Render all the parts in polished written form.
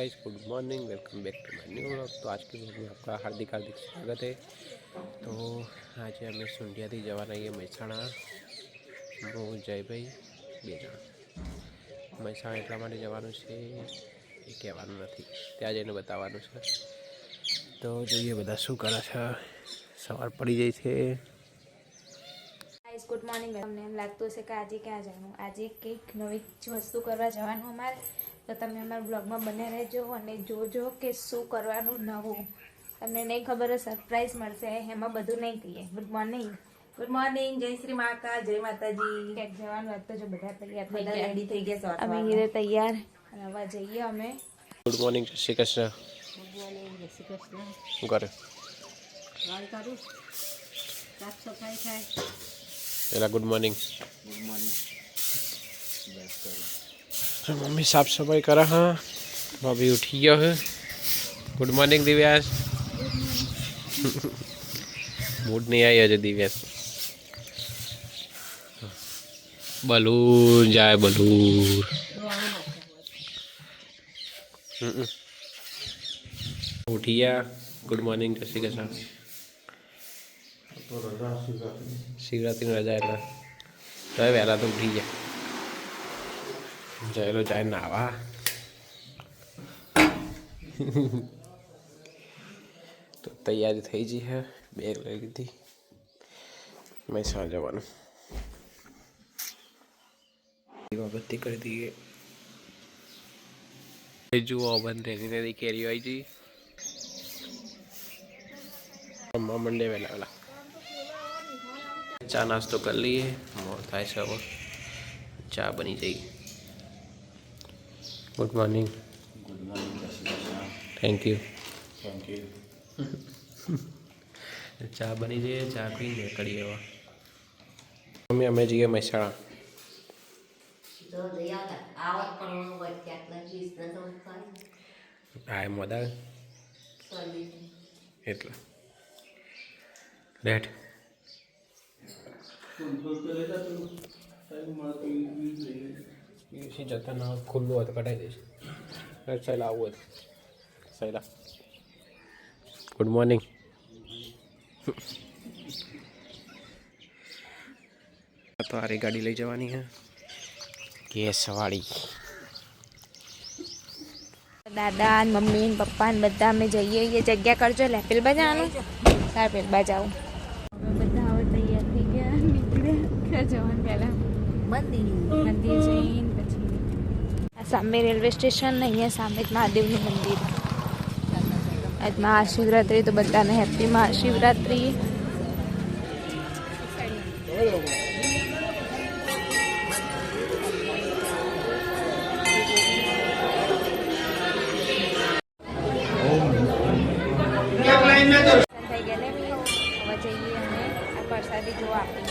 Guys, good morning, welcome back to my new vlog. तो आज के व्लॉग में आपका हार्दिक हार्दिक स्वागत है। तो आज हमें सुंडिया थी जवाना है મહેસાણા। હું જયભાઈ બે જણા મહેસાણા એટલા માટે જવાનું છે, એ કહેવાનું નથી, ત્યાં જઈને બતાવવાનું છે। તો જોઈએ બધા શું કરે છે। સવાર પડી જાય છે। Good morning. તમને એમ લાગતું હશે કે આજે ક્યાં જવાનું, આજે કંઈક નવી વસ્તુ કરવા જવાનું અમારે, તો તમે અમારા બ્લોગમાં બને રહેજો અને જોજો કે શું કરવાનું નવું। તમને નહીં ખબર હોય, સરપ્રાઈઝ મળશે, એમાં બધું નહીં કહીએ। ગુડ મોર્નિંગ, ગુડ મોર્નિંગ, જય શ્રી માતા, જય માતાજી। ક્યાંક જવાનું વાત તો જો બધા તૈયાર થઈ બધા ગયા, રેડી થઈ ગયા, અમે હીરે તૈયાર, અને હવે જઈએ અમે। ગુડ મોર્નિંગ, જય શ્રી કૃષ્ણ। ગુડ મોર્નિંગ, જય શ્રી કૃષ્ણ। શું કરે? વાળ કાઢું, સાફ સફાઈ થાય। પેલા ગુડ મોર્નિંગ। Good morning. બસ કરો। मम्मी साफ सफाई करा। हाँ, भाभी उठी गया है। Good morning Divya's. मूड नहीं आई अजय दिव्यास। बलून जाए बलून। उठी गया। गुड मॉर्निंग, जय श्री कृष्ण। शिवरात्रि रजा है तो वहला तो उठी गया। चलो जाए नावा। तो तैयारी थी जी है, बैग लई लीधी, મહેસાણા જવાનું। દીવાબત્તી કરી દઈએ। જુઓ બંધ રેલી કેરીઓ આવી જઈ રમવા મંડે વહેલા વહેલા। ચા નાસ્તો કરી લઈએ, મોડ થાય છે હવે, ચા બની જઈ। Good morning. गुड मॉर्निंग, जय Shri Krishna. Thank you. Thank you. चा बनी जाए, चा पी निकली हवा। मम्मी अमे जाइए મહેસાણા। જો જઈ આવત પણ વચ્ચે ચીજ ન તો થાય આ મોદા સર્વિસ એટલે રેડ યુસી જતા ના ખુલ્લું હોય તો કઢાઈ દઈશ। સહેલા આવું હતું સહેલા। Good morning. तो आरी गाड़ी लई जवानी है, गैस वाली। દાદા ને મમ્મી ને પપ્પા ને બધા અમે જઈએ। એ જગ્યા કરજો, લે પેલ બજાવાનું તાર પેલ બજાવું। હવે બધા હવે તૈયાર થઈ ગયા, નીકળ્યા ક્યાં જવાનું પહેલા મંદિર જઈને પછી આ સામે રેલવે સ્ટેશન ને અહીંયા સામે જ મહાદેવનું મંદિર। આજ મહાશિવરાત્રિ, તો બધાને હેપી મહાશિવરાત્રિ। થઈ ગયા ને હવે જઈએ અમે આ પ્રસાદી જોવા આપી।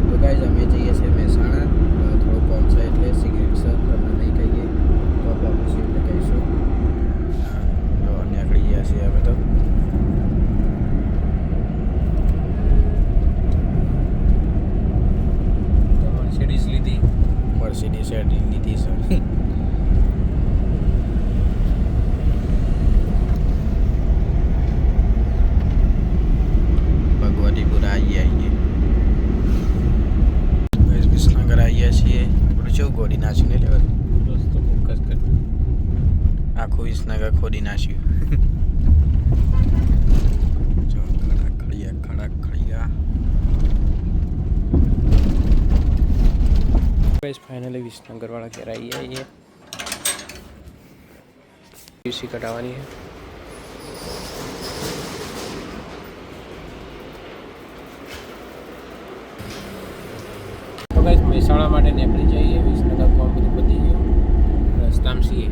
તો ગાઈઝ અમે જઈએ છીએ મહેસાણા, થોડું કોમ છે એટલે સિગરેટ છે તમને નહીં કહીએ તો પહોંચીએ એટલે કહીશું। તો નીકળી ગયા છીએ અમે તો। મર્સિડીઝ લીધી, મર્સિડીઝ લીધી છે। ભગવતીપુરા આવીએ વિસનગર આવીએ છીએ। આપણે શું ખોદી નાખ્યું ને લેવલ, રસ્તો ફોકસ કર। આખું વિસનગર ખોદી નાખ્યું। જો ખડા ખડિયા गाइस फाइनली विसनगर वाला घेर आई है। ये यूसी कटावानी है। तो गाइस મહેસાણા માટે નીકળી જઈએ। વિસનગર કોમ બધું પતી ગયું, રસ્તામાં છીએ।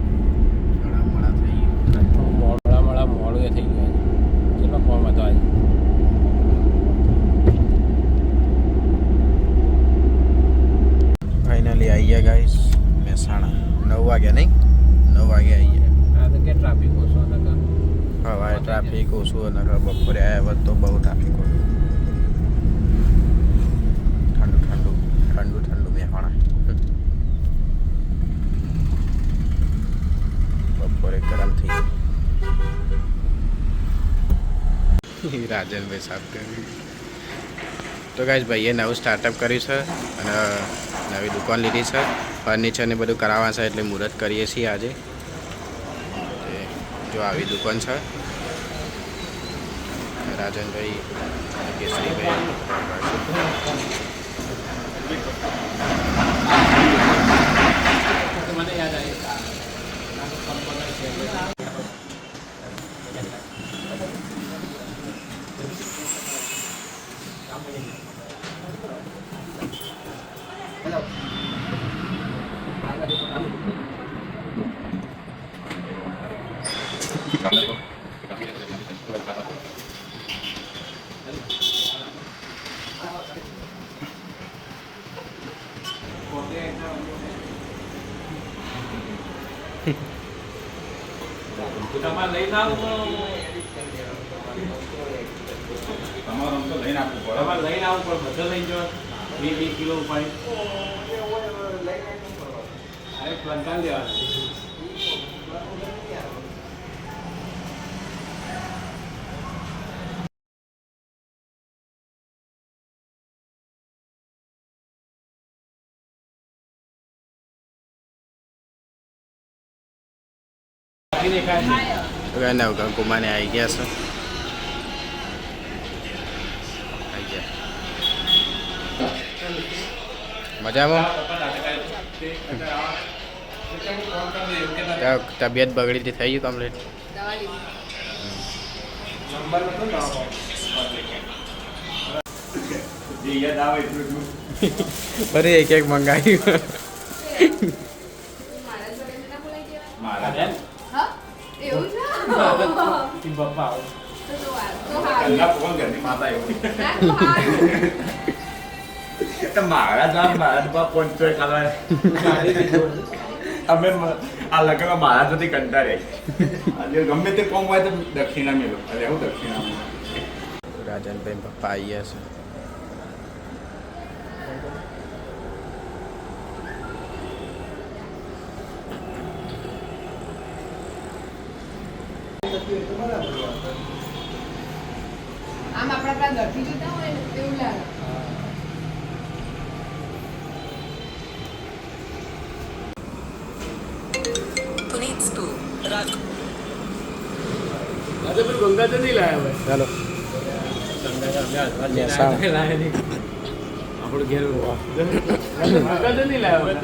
મોડા થઈ ગયું, મોડું એ થઈ ગયું। કેટલો કોમ હતો આજે। ફાઇનલી આવી ગયા ગાઈસ મહેસાણા। 9 વાગ્યા નહીં, 9 વાગે આવી ગયા। આ તો કે ટ્રાફિક ઓછો નકર હવારે ટ્રાફિક ઓછું, નકર બપોરે આવ્યા હોત તો બહુ ટ્રાફિક હોય। ઠંડુ ઠંડુ ઠંડુ ઠંડુ મહેસાણા। રાજનભાઈ સાફ કર્યું. તો ગાઈસ ભાઈએ નવું સ્ટાર્ટઅપ કર્યું છે અને નવી દુકાન લીધી છે. ફર્નિચર ને બધું કરાવવા છે એટલે મુહૂર્ત કરીએ છીએ આજે. જો આવી દુકાન છે. રાજનભાઈ કેસરીભાઈ મને યાદ આવી તમારે લઈને આવું તમારે તો લઈને આપવું પડે. તમારે લઈને આવવું પડે. બધો લઈને જવા 2 કિલો ઉપાડી અરે plantar લેવા નવગણ કુમારને આવી ગયા છે. મજામાં? તબિયત બગડી હતી, થઈ ગયું કમ્પ્લીટ? ફરી એક મંગાવ્યું. અમે આ લગ્ન મહારાજ નથી કંટાળે ગમે તે કોમ હોય તો દક્ષિણા મેળો એટલે હું દક્ષિણા રાજનભાઈ પપ્પા આવી ગયા છે. આમ આપણા ત્યાં દર્દી જતા હોય ને એવું લાગે. ગંગા તો નહીં લાયા હોય. ચાલો આપણું ઘેર ગંગા તો નહીં લાયા હોય.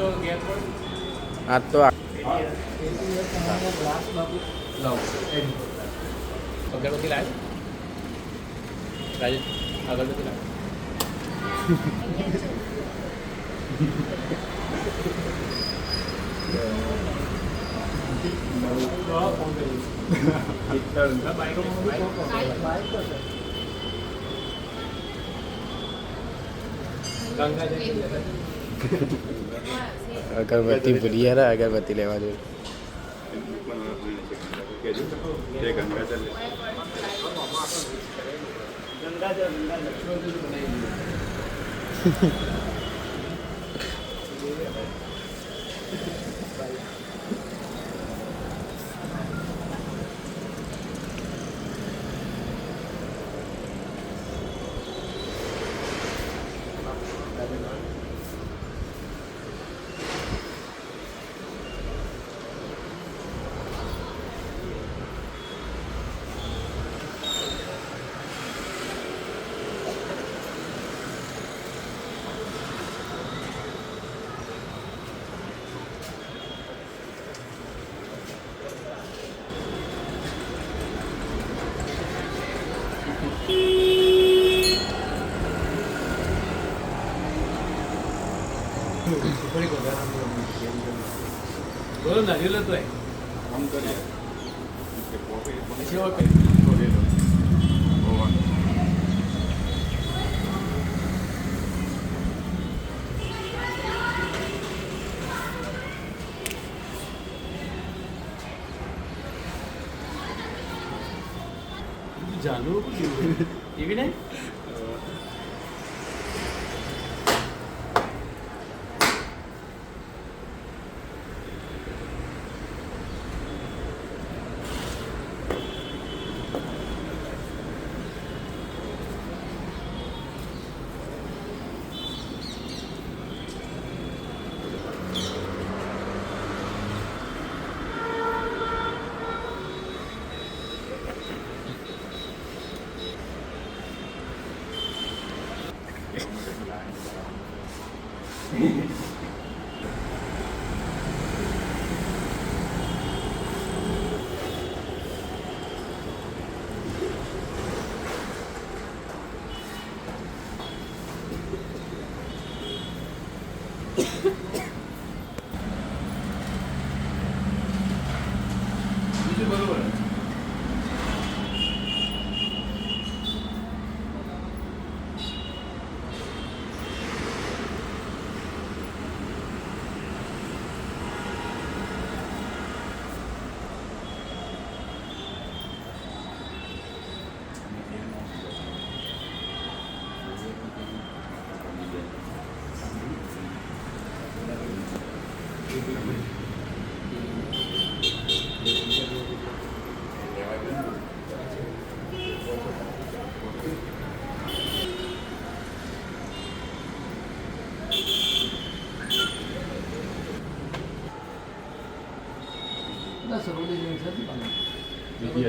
આ તો અગરબત્તી લાવે રાજેશ, અગરબત્તી લાવે. અગરબત્તી ભૂલી યાર, અગરબત્તી લેવા જોઈએ. બોલો ના રેલો તો કામ કરીએ જાનુ એવી નહીં.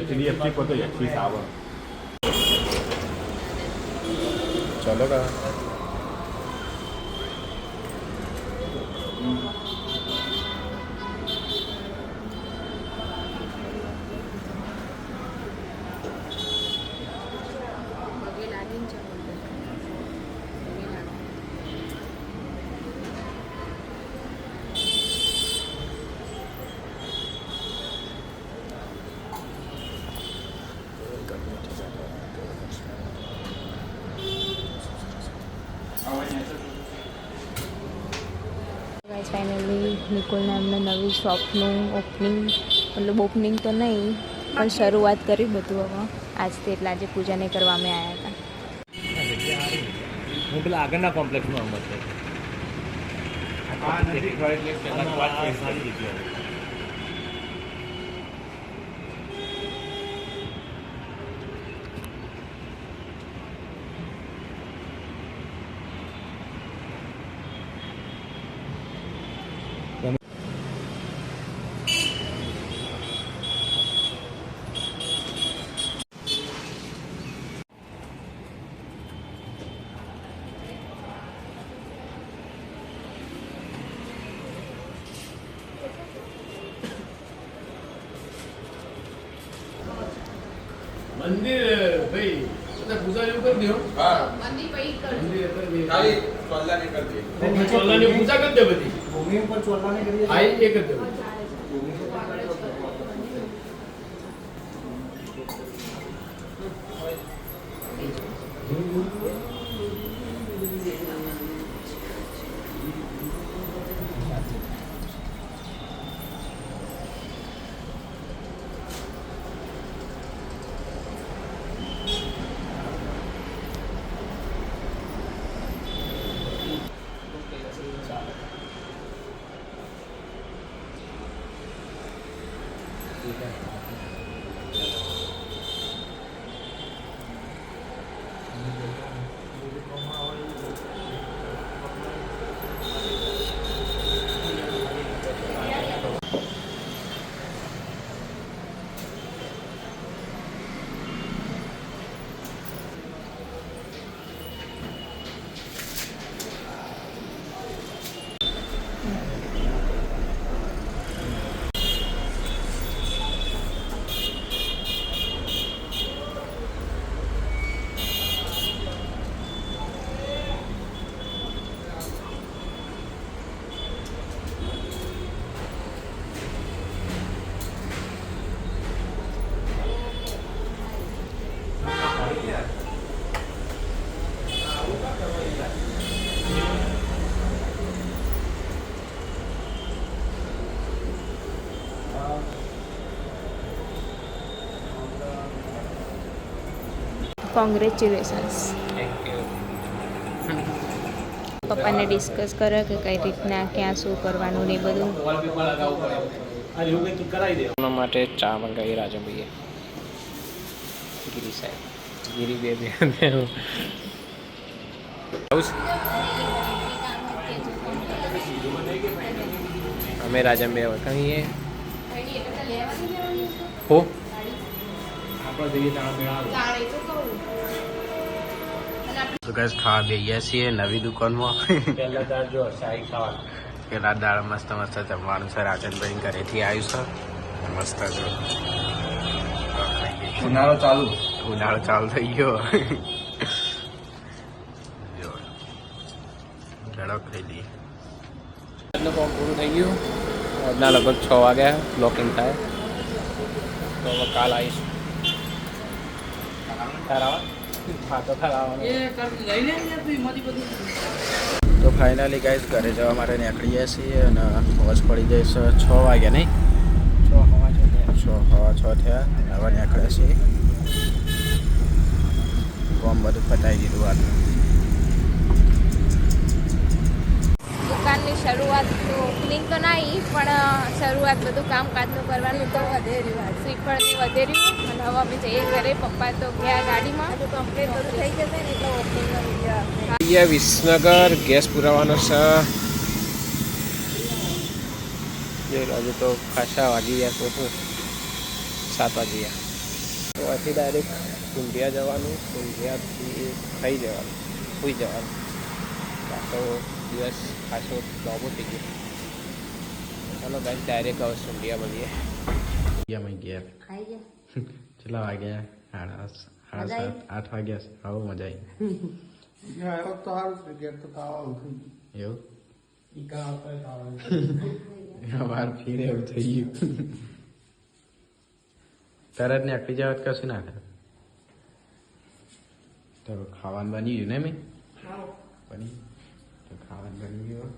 HDFC को तो अच्छी सावर चलो का ગાઈસ ફાઇનલી નિકોલના અમને નવી શોપનું ઓપનિંગ તો નહીં પણ શરૂઆત કરી બધું હવે આજથી એટલે આજે પૂજાને કરવા અમે આવ્યા હતા. હું પેલા આગળના કોમ્પ્લેક્સમાં આવું છે. સારી જગ્યા. મંદિર ભાઈ બધા પૂજા જેવું કરી દો. હા મંદિર પૈ કર ખાલી ચોલ્લાની કરી દે ચોલાની પૂજા કરી દે બધી. ભૂમિ ઉપર ચોરવાને કરીએ હા એ કરી દે. કોંગ્રેચ્યુલેશન્સ. પપ્પાને ડિસ્કસ કરે કે કઈ રીતના ક્યાં શું કરવાનું ને એ બધું. એમના માટે ચા મંગાવી રાજમભાઈએ. ગીરી સાહેબ ગીરી બે આવું અમે રાજમભાઈ હવે કહીએ હો તો ગાઈસ ખાવા બેહીએ છીએ નવી દુકાનમાં. પેલા દાળ મસ્ત મસ્ત જમવાનું છે. રાજનભાઈ ઘરેથી આવ્યું છે મસ્ત જો ઉનાળો ચાલુ થઈ ગયો. જો ચડો ખાઈ લઈએ. કામ પૂરું થઈ ગયું. આજના લગભગ 6 વાગ્યા બ્લોકિંગ થાય. તો હવે કાલ આવીશું ખરાવા હા તો ખરાવા તો ફાઇનલી ગાઈઝ ઘરે જવા માટે નીકળીએ છીએ અને વોચ પડી જઈશ 6 વાગ્યા નહીં 6:06 થયા હવે નીકળે છીએ કોમ બધું પતાવી દીધું આજનું દુકાનની શરૂઆત તો ઓપનિંગ તો નહીં પણ શરૂઆત બધું કામકાજનું કરવાનું તો વધેર્યું શ્રીફળની વધેર્યું અને હવે અમે જઈએ ઘરે પપ્પા તો ગયા ગાડીમાં કમ્પ્લીટ બધું થઈ જશે ને એટલે ઓપનિંગનો વિડીયો વિસનગર ગેસ પુરાવાનો છે જોઈ લો હજુ તો ખાસા વાગી ગયા તો શું 7 વાગી ગયા તો અહીંથી ડાયરેક્ટ સુંઢિયા જવાનું સુંઢિયાથી થઈ જવાનું સુઈ જવાનું તો દિવસ ખાસો લાંબો થઈ ગયો ચાલો ગાઈસ ડાયરેક્ટ હવે સુંઢિયા મળીએ અમે ગયા ખાઈ ગયા કેટલા વાગ્યા 8:30 વાગ્યા આવો મજા આવી એવું વાર ફીર એવું થઈ ગયું તરત ને આટલી જવાત કશું ના થાય તો ખાવાનું બની ગયું ને મેં બની તો ખાવાનું બની ગયું